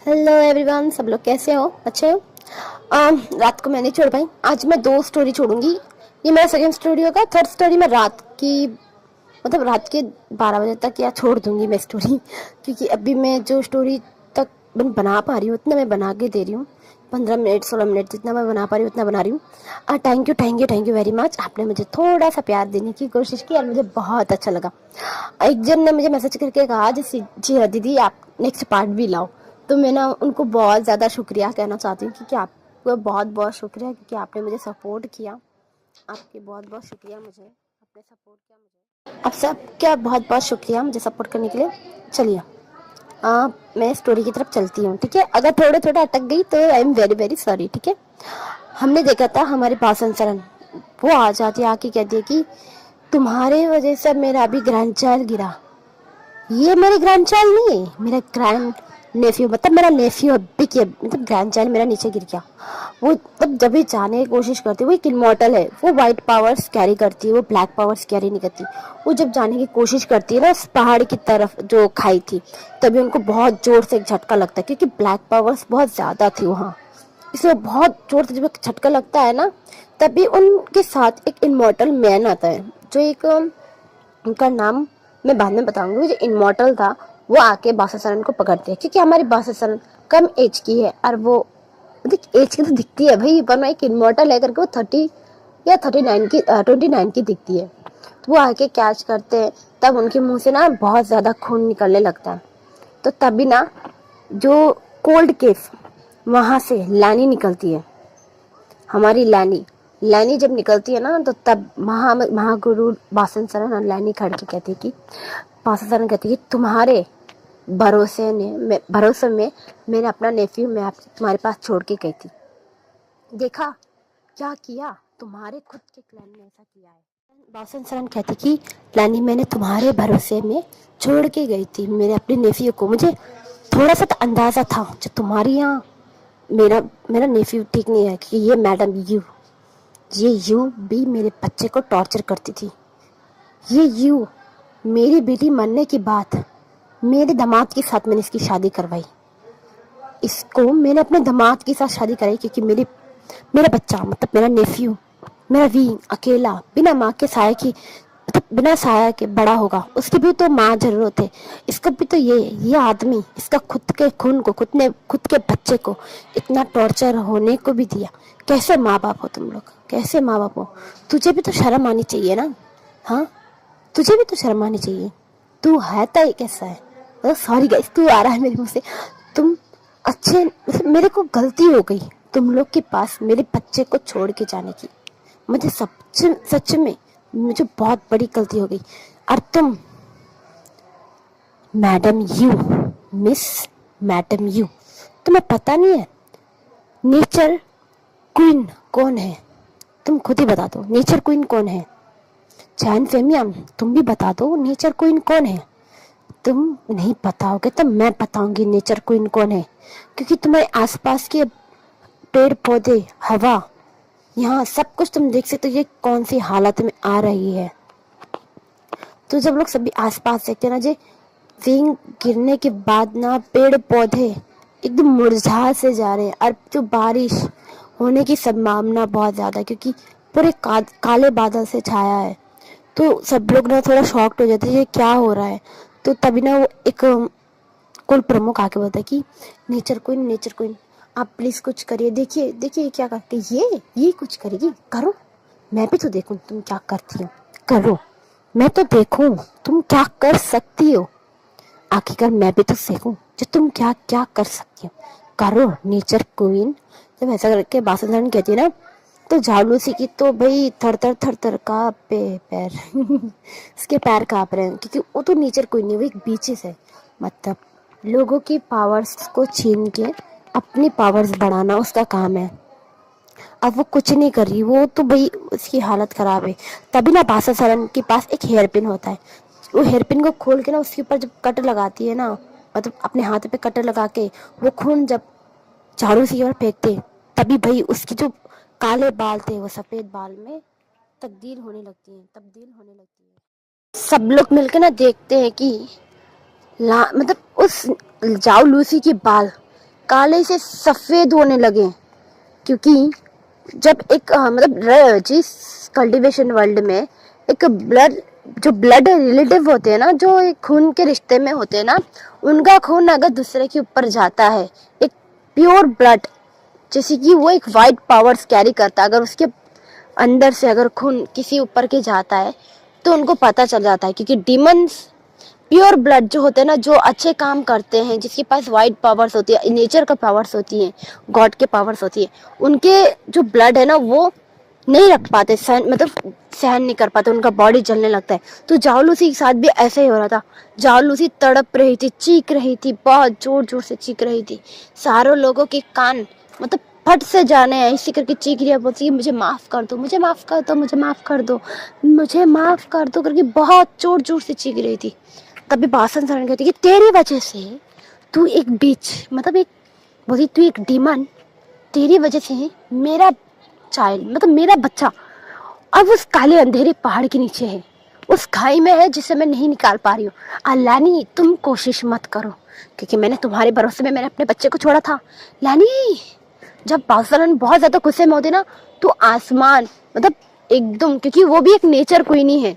Hello everyone, सब लोग कैसे हो? अच्छे हो? रात को मैं नहीं छोड़ पाई। आज मैं 2 स्टोरी छोड़ूंगी। ये मेरा सेकंड स्टोरी होगा। थर्ड स्टोरी मैं रात की मतलब रात के 12 बजे तक या छोड़ दूंगी मैं स्टोरी क्योंकि अभी मैं जो स्टोरी तक बना पा रही हूँ उतना मैं बना के दे रही हूँ। 15 मिनट 16 मिनट जितना मैं बना पा रही हूँ उतना बना रही हूँ। Thank you very much. आपने मुझे थोड़ा सा प्यार देने की कोशिश की और मुझे बहुत अच्छा लगा। एक जन ने मुझे मैसेज करके कहा जी जी दीदी आप नेक्स्ट पार्ट भी लाओ। तो मैं ना उनको बहुत ज़्यादा शुक्रिया कहना चाहती हूँ क्योंकि आपको बहुत बहुत शुक्रिया क्योंकि आपने मुझे सपोर्ट किया। आपके बहुत बहुत शुक्रिया, मुझे आपने सपोर्ट किया। मुझे आप सब क्या बहुत बहुत शुक्रिया मुझे सपोर्ट करने के लिए। चलिए मैं स्टोरी की तरफ चलती हूँ, ठीक है? अगर थोड़े थोड़ा अटक गई तो I am very very sorry, ठीक है? हमने देखा था हमारे पासन सरन, वो आ जाती आके कहती है कि तुम्हारे वजह से मेरा अभी ग्रैंड चाइल्ड गिरा। ये मेरे ग्रैंड चाइल्ड नहीं है, मेरा ग्रैंड नेफ्यू, मतलब मेरा नेफ्यू अभी के मतलब ग्रैंड चाइल्ड मेरा नीचे गिर गया। वो तब जब भी जाने की कोशिश करती है, वो एक इमॉर्टल है, वो वाइट पावर्स कैरी करती है, वो ब्लैक पावर्स कैरी नहीं करती। वो जब जाने की कोशिश करती है ना उस पहाड़ की तरफ जो खाई थी, तभी उनको बहुत जोर से एक झटका लगता है क्योंकि ब्लैक पावर्स बहुत ज्यादा थी वहाँ। इसलिए बहुत जोर से जब एक झटका लगता है ना, तभी उनके साथ एक इमॉर्टल मैन आता है जो एक उनका नाम मैं बाद में बताऊंगी। जो इमॉर्टल था वो आके बासुसरन को पकड़ते हैं क्योंकि हमारी बासुसरन कम एज की है और वो देख एज की तो दिखती है भाई, पर एक इमॉर्टल है करके वो 30 या 39 की 29 की दिखती है। तो वो आके कैच करते हैं, तब उनके मुंह से ना बहुत ज़्यादा खून निकलने लगता है। तो तभी ना जो कोल्ड केस वहाँ से लैनी निकलती है, हमारी लैनी। लैनी जब निकलती है ना तो तब महागुरु बासन सरन और लैनी खड़ के कहती है कि बासन सरन कहती है कि तुम्हारे भरोसे में मैंने अपना नेफ्यू मैं तुम्हारे पास छोड़ के गई थी। देखा क्या किया, तुम्हारे खुद के क्लैन ने ऐसा किया है। बासन सरन कहती कि लैनी मैंने तुम्हारे भरोसे में छोड़ के गई थी मेरे अपने नेफ्यू को। मुझे थोड़ा सा तो अंदाजा था जो तुम्हारी यहाँ मेरा मेरा नेफ्यू ठीक नहीं है कि ये मैडम ये भी मेरे बच्चे को टॉर्चर करती थी। ये मेरी बेटी मरने के बाद मेरे दामाद के साथ मैंने इसकी शादी करवाई। इसको मैंने अपने दामाद के साथ शादी कराई क्योंकि मेरा बच्चा मतलब मेरा नेफ्यू, मेरा वी अकेला बिना माँ के साया की मतलब बिना साया के बड़ा होगा। उसकी भी तो माँ जरूरत है। इसको भी तो ये आदमी इसका खुद के खून को खुद के बच्चे को इतना टॉर्चर होने को भी दिया। कैसे माँ बाप हो तुम लोग, कैसे माँ बाप हो? तुझे भी तो शर्म आनी चाहिए ना। हाँ, तुझे भी तो शर्म आनी चाहिए। तू है तो ये कैसा है? सॉरी गाइस, तू आ रहा है मेरे मुंह से। तुम अच्छे मेरे को गलती हो गई तुम लोग के पास मेरे बच्चे को छोड़ के जाने की। मुझे सच में मुझे बहुत बड़ी गलती हो गई। और तुम madam you miss madam you, तुम्हें पता नहीं है नेचर क्वीन कौन है? तुम खुद ही बता दो नेचर क्वीन कौन है। चैन फेमियम, तुम भी बता दो नेचर क्वीन कौन है। तुम नहीं बताओगे तो मैं बताऊंगी नेचर क्वीन कौन है क्योंकि तुम्हारे आसपास के पेड़ पौधे हवा यहाँ सब कुछ तुम देख सकते हो ये कौन सी हालत में आ रही है। तो जब लोग सभी आसपास देखते हैं ना जे विंग गिरने के बाद ना पेड़ पौधे एकदम मुरझा से जा रहे हैं और जो बारिश होने की संभावना बहुत ज़्यादा है क्योंकि पूरे काले बादल से छाया है। तो सब लोग ना थोड़ा शॉक्ड हो जाते हैं ये क्या हो रहा है। तो तभी ना वो एक कुल प्रमुख आके बोलता है कि नेचर क्वीन आप प्लीज कुछ करिए। देखिए देखिए क्या करते ये कुछ करेगी, करो। मैं भी तो देखूं तुम क्या करती हो, करो। मैं तो देखूं तुम क्या कर सकती हो। आखिरकार मैं भी तो सीखूं जो तुम क्या क्या कर सकती हो, करो नेचर क्वीन। जब ऐसा करके बासुंदरन कहती है ना तो झाड़ूसी की तो भाई थर थर कांपे पैर उसके पैर कांप रहे हैं क्योंकि वो तो नेचर क्वीन नहीं, वो एक बीचेस है। मतलब लोगों की पावर्स को छीन के अपनी पावर्स बढ़ाना उसका काम है। अब वो कुछ नहीं कर रही, वो तो भाई उसकी हालत खराब है। तभी ना बासा सरन के पास एक हेयर पिन होता है। वो हेयर पिन को खोल के ना उसके ऊपर जब कटर लगाती है ना, मतलब अपने हाथ पे कटर लगा के वो खून जब झाड़ू से और फेंकते, तभी भाई उसकी जो काले बाल थे वो सफेद बाल में तब्दील होने लगती है। सब लोग मिलकर ना देखते हैं कि मतलब उस जाओ लूसी के बाल काले से सफेद होने लगे। क्योंकि जब एक जिस कल्टीवेशन वर्ल्ड में एक ब्लड रिलेटिव होते हैं ना, जो एक खून के रिश्ते में होते हैं ना, उनका खून अगर दूसरे के ऊपर जाता है, एक प्योर ब्लड, जैसे कि वो एक वाइट पावर्स कैरी करता है, अगर उसके अंदर से अगर खून किसी ऊपर के जाता है तो उनको पता चल जाता है। क्योंकि डीमंस प्योर ब्लड जो होते हैं ना, जो अच्छे काम करते हैं, जिसके पास वाइट पावर्स होती है, नेचर का पावर्स होती है, गॉड के पावर्स होती है, उनके जो ब्लड है ना वो नहीं रख पाते, सहन नहीं कर पाते, उनका बॉडी जलने लगता है। तो जाओ लूसी के साथ भी ऐसा ही हो रहा था। जाओ लूसी तड़प रही थी, चीख रही थी, बहुत जोर जोर से चीख रही थी। सारों लोगों के कान फट से जाने ऐसी करके चीख रही है, बोलती है मुझे माफ कर दो, मुझे माफ कर दो, मुझे माफ कर दो, मुझे माफ कर दो करके बहुत जोर जोर से चीख रही थी। तभी बासन शरण कहती कि तेरी वजह से तू एक बीच एक बोली तू एक डीमन, तेरी वजह से मेरा चाइल्ड मेरा बच्चा अब उस काले अंधेरे पहाड़ के नीचे है, उस खाई में है जिसे मैं नहीं निकाल पा रही हूँ। लानी तुम कोशिश मत करो, क्योंकि मैंने तुम्हारे भरोसे में मैंने अपने बच्चे को छोड़ा था। लानी, जब बासन बहुत ज्यादा गुस्से में होती ना, तो आसमान एकदम, क्योंकि वो भी एक नेचर क्वीन ही है,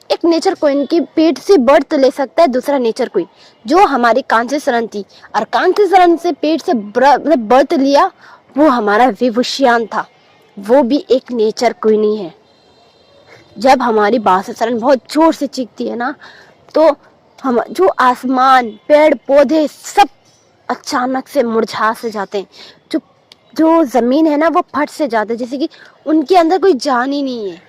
एक नेचर क्वीन के पेट से बर्थ ले सकता है दूसरा नेचर क्वीन, जो हमारी कांसी सरन थी। और कांसी सरन से पेट से बर्थ लिया वो हमारा विभूषियान था, वो भी एक नेचर क्वीन ही है। जब हमारी बासन सरन बहुत जोर से चीखती है ना, तो हम जो आसमान, पेड़ पौधे सब अचानक से मुरझा से जाते हैं। जो जमीन है ना वो फट से जाते हैं, जैसे कि उनके अंदर कोई जान ही नहीं है।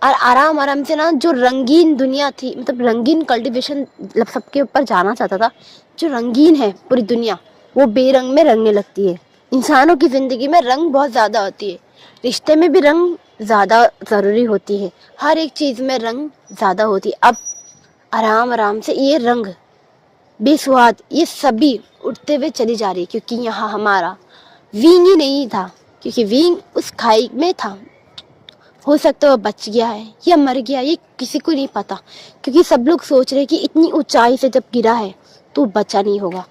और आराम आराम से ना जो रंगीन दुनिया थी, रंगीन कल्टीवेशन सबके ऊपर जाना चाहता था, जो रंगीन है पूरी दुनिया, वो बेरंग में रंगने लगती है। इंसानों की जिंदगी में रंग बहुत ज्यादा होती है, रिश्ते में भी रंग ज्यादा जरूरी होती है, हर एक चीज में रंग ज्यादा होती है। अब आराम आराम से ये रंग बेस्वाद ये सभी उठते हुए चली जा रही है, क्योंकि यहाँ हमारा विंग ही नहीं था, क्योंकि विंग उस खाई में था। हो सकता है वो बच गया है या मर गया, ये किसी को नहीं पता, क्योंकि सब लोग सोच रहे कि इतनी ऊंचाई से जब गिरा है तो बचा नहीं होगा।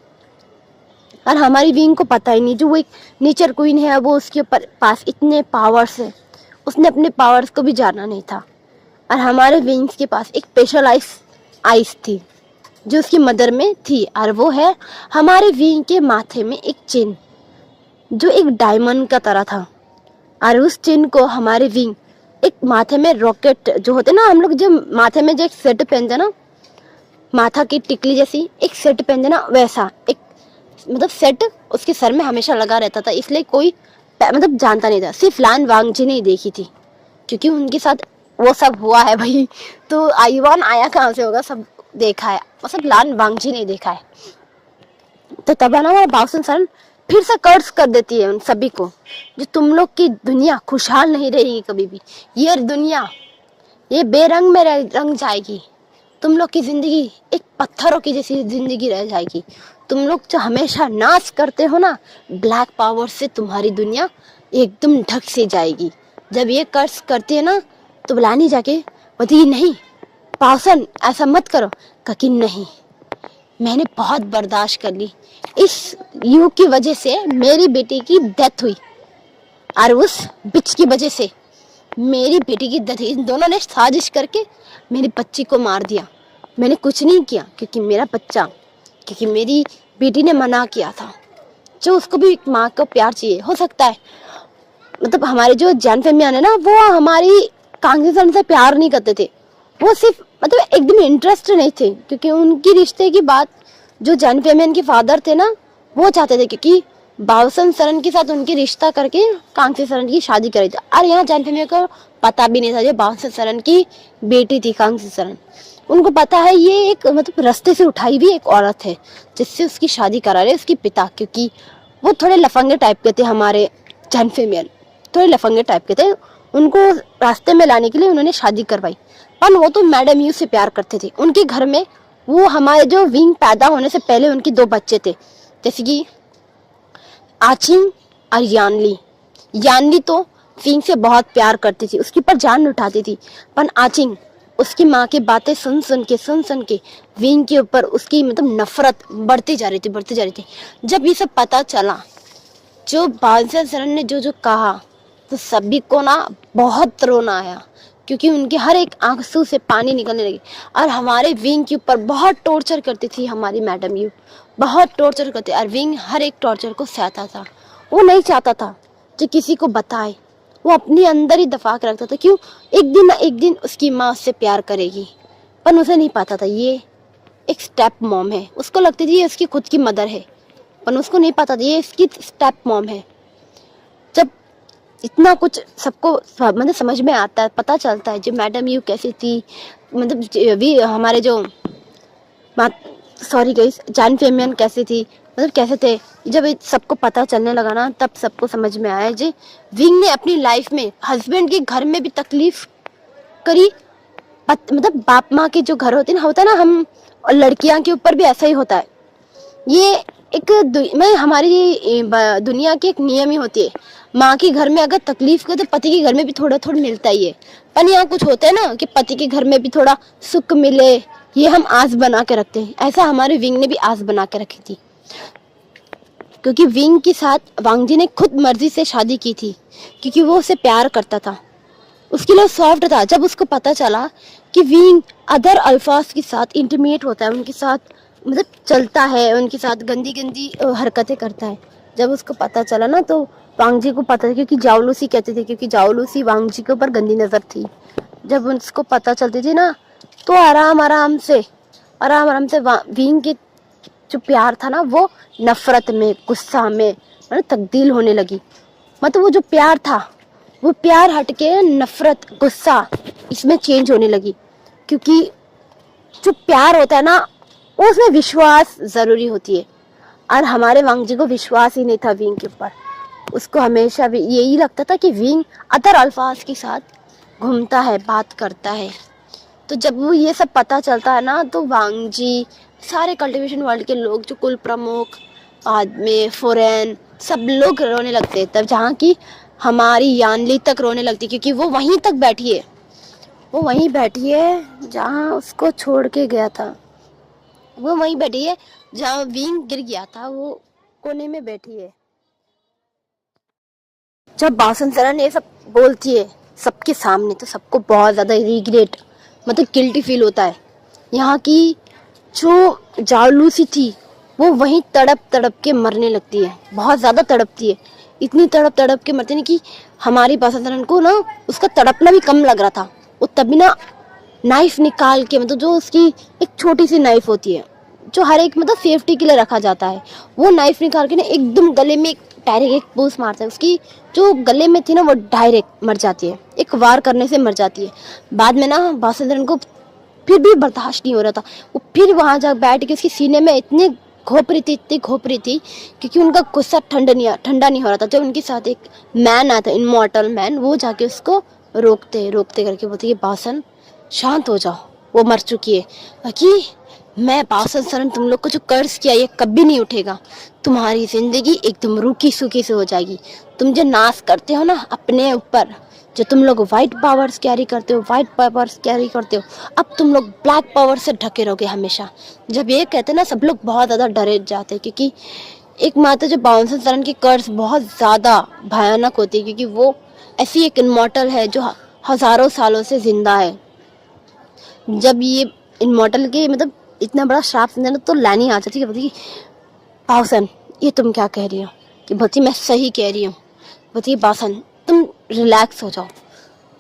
और हमारी विंग को पता ही नहीं, जो वो एक नेचर क्वीन है, वो उसके ऊपर पास इतने पावर्स है, उसने अपने पावर्स को भी जाना नहीं था। और हमारे विंग्स के पास एक स्पेशल आइस थी जो उसकी मदर में थी, और वो है हमारे विंग के माथे में एक चिन्ह जो एक डायमंड का तरह था। और उस चिन्ह को हमारे विंग एक माथे में रॉकेट जो होते ना, हम लोग जो माथे में जो एक सेट पहनते ना, माथा की टिकली जैसी एक सेट पहनते ना, वैसा एक सेट उसके सर में हमेशा लगा रहता था। इसलिए कोई जानता नहीं था, सिर्फ लान वांगजी ने देखी थी, क्योंकि उनके साथ वो सब हुआ है भाई। तो आयुवान आया कहाँ से होगा, सब देखा है, लान वांगजी ने देखा है। तो तब ना हमारा बासन सरन फिर से कर्ज कर देती है उन सभी को, जो तुम लोग की दुनिया खुशहाल नहीं रहेगी कभी भी, ये दुनिया ये बेरंग में रंग जाएगी, तुम लोग की जिंदगी एक पत्थरों की जैसी जिंदगी रह जाएगी। तुम लोग जो हमेशा नाश करते हो ना, ब्लैक पावर से तुम्हारी दुनिया एकदम ढक से जाएगी। जब ये कर्ज करती है ना, तो बुलानी जाके बोलती नहीं बासन ऐसा मत करो, कि नहीं मैंने बहुत बर्दाश्त कर ली, इस युग की वजह से मेरी बेटी की डेथ हुई, और उस बिच की वजह से मेरी बेटी की डेथ हुई। इन दोनों ने साजिश करके मेरी बच्ची को मार दिया। मैंने कुछ नहीं किया, क्योंकि मेरी बेटी ने मना किया था, जो उसको भी एक माँ का प्यार चाहिए। हो सकता है हमारे जो जैन फैमिली है ना, वो हमारी कांग्रेस से प्यार नहीं करते थे, वो सिर्फ एकदम इंटरेस्ट नहीं थे, क्योंकि उनकी रिश्ते की बात जो जैन फैमिली के फादर थे ना, वो चाहते थे क्योंकि बासन सरन के साथ उनकी रिश्ता करके कांसी सरन की शादी करी थी। और यहाँ जैन फैमिली को पता भी नहीं था जो बासन सरन की बेटी थी कांसी सरन। उनको पता है ये एक रास्ते से उठाई हुई एक औरत है जिससे उसकी शादी करा रहे उसके पिता, क्योंकि वो थोड़े लफंगे टाइप के थे। हमारे जैन फैमिली थोड़े लफंगे टाइप के थे, उनको रास्ते में लाने के लिए उन्होंने शादी करवाई। पर वो तो मैडम यू से प्यार करते थे। उनके घर में वो हमारे जो विंग पैदा होने से पहले उनके 2 बच्चे थे, जैसे कि आचिंग और यानली तो विंग से बहुत प्यार करती थी, उसके ऊपर जान उठाती थी। पर आचिंग उसकी माँ की बातें सुन सुन के विंग के ऊपर उसकी नफरत बढ़ती जा रही थी। जब ये सब पता चला जो बादशाह सरन ने जो जो कहा तो सभी को ना बहुत रोना आया, क्योंकि उनके हर एक आंसू से पानी निकलने लगे। और हमारे विंग के ऊपर बहुत टॉर्चर करती थी हमारी मैडम यू, बहुत टॉर्चर करते, और विंग हर एक टॉर्चर को सहता था। वो नहीं चाहता था कि किसी को बताए, वो अपने अंदर ही दफा के रखता था। क्यों? एक दिन ना एक दिन उसकी माँ उससे प्यार करेगी, पर उसे नहीं पता था ये एक स्टेप मॉम है। उसको लगती थी ये उसकी खुद की मदर है, पर उसको नहीं पता था ये इसकी स्टेप मॉम है। जब इतना कुछ सबको मतलब समझ में आता है, पता चलता है जो मैडम यू कैसी थी, मतलब भी हमारे जो सॉरी गाइस जान फेमियन कैसी थी, मतलब कैसे थे। जब सबको पता चलने लगा ना, तब सबको समझ में आया जी विंग ने अपनी लाइफ में हस्बैंड के घर में भी तकलीफ करी। मतलब बाप माँ के जो घर होते हैं ना, होता है ना, हम लड़कियां के ऊपर भी ऐसा ही होता है। ये एक हमारी दुनिया की एक नियम ही होती है। माँ के घर में अगर तकलीफ करे तो पति के घर में भी थोड़ा थोड़ा मिलता ही है। पर यहाँ कुछ होता है ना कि पति के घर में भी थोड़ा सुख मिले, ये हम आस बना के रखते हैं। ऐसा हमारे विंग ने भी आस बना के रखी थी, क्योंकि विंग के साथ वांगजी ने खुद मर्जी से शादी की थी, क्योंकि वो उसे प्यार करता था, उसके लिए सॉफ्ट था। जब उसको पता चला कि विंग अदर अल्फाज के साथ इंटीमेट होता है, उनके साथ मतलब चलता है, उनके साथ गंदी गंदी हरकतें करता है, जब उसको पता चला ना, तो वांगजी को पता था, क्योंकि जाओलूसी कहते थे, क्योंकि जाओलूसी वांगजी के ऊपर गंदी नजर थी। जब उसको पता चलती थी ना, तो आराम आराम से विंग के जो प्यार था ना, वो नफरत में, गुस्सा में मतलब तब्दील होने लगी। मतलब वो जो प्यार था, वो प्यार हटके नफरत, गुस्सा इसमें चेंज होने लगी। क्योंकि जो प्यार होता है ना, उसमें विश्वास जरूरी होती है, और हमारे वांगजी को विश्वास ही नहीं था विंग के ऊपर। उसको हमेशा भी यही लगता था कि विंग अदर अल्फाज के साथ घूमता है, बात करता है। तो जब वो ये सब पता चलता है ना, तो वांगजी, सारे कल्टीवेशन वर्ल्ड के लोग, जो कुल प्रमुख, बाद में फॉरेन, सब लोग रोने लगते हैं। तब जहाँ की हमारी यानली तक रोने लगती, क्योंकि वो वहीं तक बैठी है, वो वहीं बैठी है जहाँ उसको छोड़ के गया था। वो वहीं बैठी है जहाँ विंग गिर गया था, वो कोने में बैठी है। जब बासंतरा ये सब बोलती है सबके सामने, तो सबको बहुत ज्यादा रिग्रेट, मतलब गिल्टी फील होता है। यहाँ की जो जालूसी थी, वो वहीं तड़प तड़प के मरने लगती है, बहुत ज्यादा तड़पती है। इतनी तड़प तड़प के मरती नहीं कि हमारी बासंतरा को ना उसका तड़पना भी कम लग रहा था। वो तभी ना नाइफ निकाल के, मतलब जो उसकी एक छोटी सी नाइफ होती है, जो हर एक मतलब सेफ्टी के लिए रखा जाता है, वो नाइफ निकाल के ना एकदम गले में डायरेक्ट एक पूस मारता है। उसकी जो गले में थी ना, वो डायरेक्ट मर जाती है, एक वार करने से मर जाती है। बाद में ना बासंतरन को फिर भी बर्दाश्त नहीं हो रहा था, वो फिर वहां जा बैठ के उसके सीने में इतनी घोपरी थी, क्योंकि उनका गुस्सा ठंडा नहीं हो रहा था। जब उनके साथ एक मैन आया था, इमॉर्टल मैन, वो जाके उसको रोकते करके बोलते कि बासन शांत हो जाओ, वो मर चुकी है। कि मैं बासन सरन तुम लोग को जो कर्ज किया ये कभी नहीं उठेगा, तुम्हारी जिंदगी एकदम रूखी सूखी से हो जाएगी। तुम जो नाश करते हो ना अपने ऊपर, जो तुम लोग व्हाइट पावर्स कैरी करते हो, अब तुम लोग ब्लैक पावर से ढके रहोगे हमेशा। जब ये कहते हैं ना, सब लोग बहुत ज्यादा डरे जाते हैं, क्योंकि एक माता जो बासन सरन की कर्ज बहुत ज्यादा भयानक होती है, क्योंकि वो ऐसी एक इमॉर्टल है जो हजारों सालों से जिंदा है। जब ये इमॉर्टल के मतलब इतना बड़ा श्राप सुना ना, तो लैनी आ जाती है, बोलती बासन ये तुम क्या कह रही हो, कि बोलती मैं सही कह रही हूँ। बोलती बासन तुम रिलैक्स हो जाओ,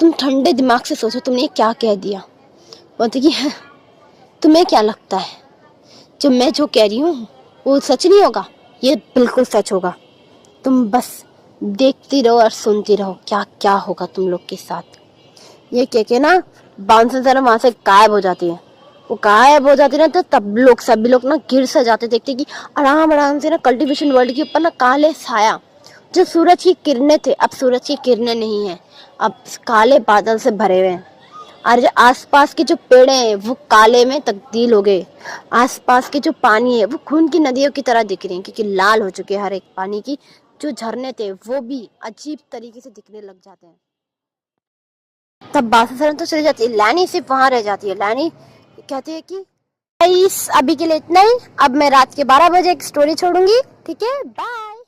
तुम ठंडे दिमाग से सोचो तुमने ये क्या कह दिया। बोलती कि तुम्हें क्या लगता है जो मैं जो कह रही हूँ वो सच नहीं होगा? ये बिल्कुल सच होगा, तुम बस देखती रहो और सुनती रहो क्या क्या होगा तुम लोग के साथ। ये कह के ना बाउंसर जरा वहां से गायब हो जाती है। वो गायब हो जाती ना, तो तब लोग सभी लोग ना गिर से जाते, देखते कि आराम आराम से ना कल्टीवेशन वर्ल्ड के ऊपर ना काले साया, जो सूरज की किरणें थे, अब सूरज की किरणें नहीं है, अब काले बादल से भरे हुए हैं। और जो आसपास के जो पेड़ हैं वो काले में तब्दील हो गए। आसपास के जो पानी है वो खून की नदियों की तरह दिख रही है, क्योंकि लाल हो चुके हैं हर एक पानी की। जो झरने थे वो भी अजीब तरीके से दिखने लग जाते हैं। तब बासुसरन तो चली जाती है, लैनी सिर्फ वहां रह जाती है। लैनी कहती है कि गाइस अभी के लिए इतना ही, अब मैं रात के 12 बजे एक स्टोरी छोड़ूंगी, ठीक है, बाय।